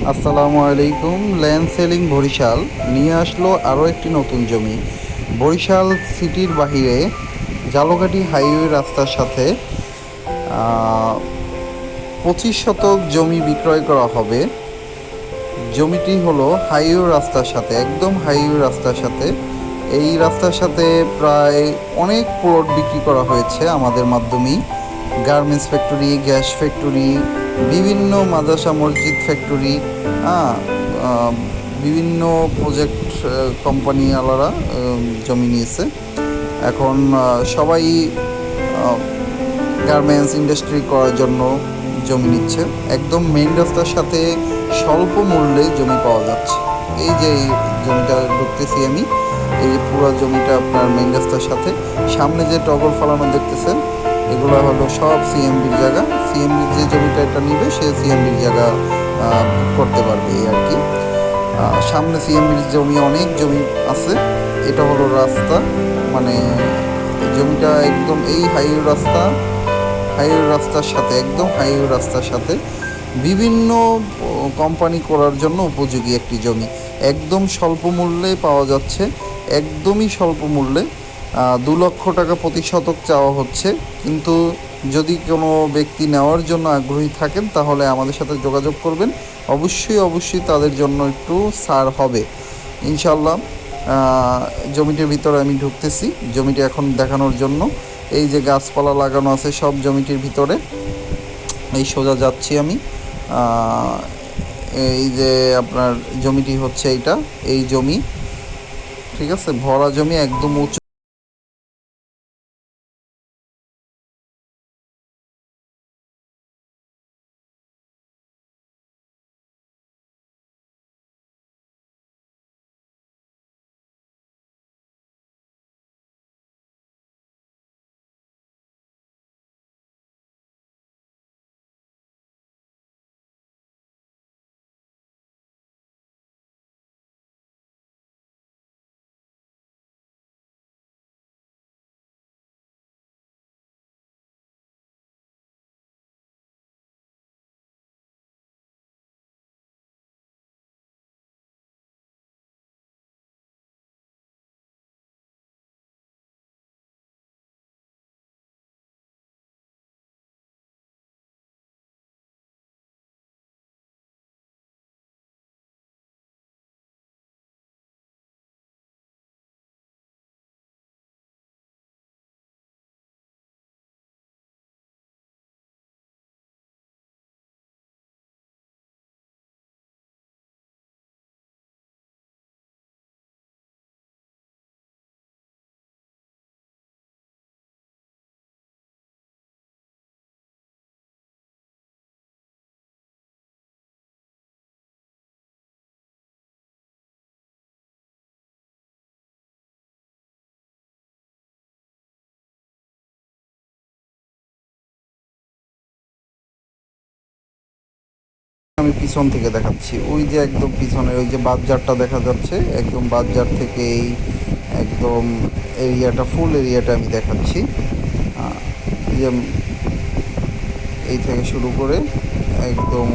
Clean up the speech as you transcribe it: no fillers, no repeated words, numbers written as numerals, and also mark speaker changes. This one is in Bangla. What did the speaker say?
Speaker 1: আসসালামু আলাইকুম। ল্যান্ড সেলিং বরিশাল নিয়ে আসলো আরও একটি নতুন জমি। বরিশাল সিটির বাহিরে জালকাঠি হাইওয়ে রাস্তার সাথে 25 শতক জমি বিক্রয় করা হবে। জমিটি হলো হাইওয়ে রাস্তার সাথে, একদম হাইওয়ে রাস্তার সাথে। এই রাস্তার সাথে প্রায় অনেক প্লট বিক্রি করা হয়েছে আমাদের মাধ্যমেই। গার্মেন্টস ফ্যাক্টরি, গ্যাস ফ্যাক্টরি, বিভিন্ন মাদ্রাসা মসজিদ ফ্যাক্টরি, হ্যাঁ, বিভিন্ন প্রজেক্ট কোম্পানিওয়ালারা জমি নিয়েছে। এখন সবাই গার্মেন্টস ইন্ডাস্ট্রি করার জন্য জমি নিচ্ছে। একদম মেইন রাস্তার সাথে স্বল্প মূল্যে জমি পাওয়া যাচ্ছে। এই যে এই জমিটা ঢুকতেছি আমি, এই যে পুরো জমিটা আপনার মেইন রাস্তার সাথে। সামনে যে টগর ফালানো দেখতেছেন, এগুলো হলো সব সিএমবির জায়গা। সিএমবির যে জমিটা এটা নিবে, সে সিএমবির জায়গা বুক করতে পারবে, এই আর কি। সামনে সিএমবির জমি, অনেক জমি আছে। এটা হলো রাস্তা, মানে জমিটা একদম এই হাইওয়ে রাস্তার সাথে, একদম হাইওয়ে রাস্তার সাথে বিভিন্ন কোম্পানি করার জন্য উপযোগী একটি জমি। একদম স্বল্প মূল্যে পাওয়া যাচ্ছে, একদমই স্বল্প মূল্যে। 2 লক্ষ টাকা প্রতি শতক চাওয়া হচ্ছে। কিন্তু যদি কোনো ব্যক্তি নেওয়ার জন্য আগ্রহী থাকেন, তাহলে আমাদের সাথে যোগাযোগ করবেন। অবশ্যই তাদের জন্য একটু ছাড় হবে ইনশাল্লাহ। জমিটির ভিতরে আমি ঢুকতেছি, জমিটি এখন দেখানোর জন্য। এই যে গাছপালা লাগানো আছে সব জমিটির ভিতরে, এই সোজা যাচ্ছি আমি। এই যে আপনার জমিটি হচ্ছে এইটা, এই জমি, ঠিক আছে, ভরা জমি, একদম উঁচু। আমি পিছন থেকে দেখাচ্ছি, ওই যে একদম পিছনে ওই যে বাজারটা দেখা যাচ্ছে, একদম বাজার থেকে এই একদম এরিয়াটা, ফুল এরিয়াটা আমি দেখাচ্ছি। এই যে এই থেকে শুরু করে একদম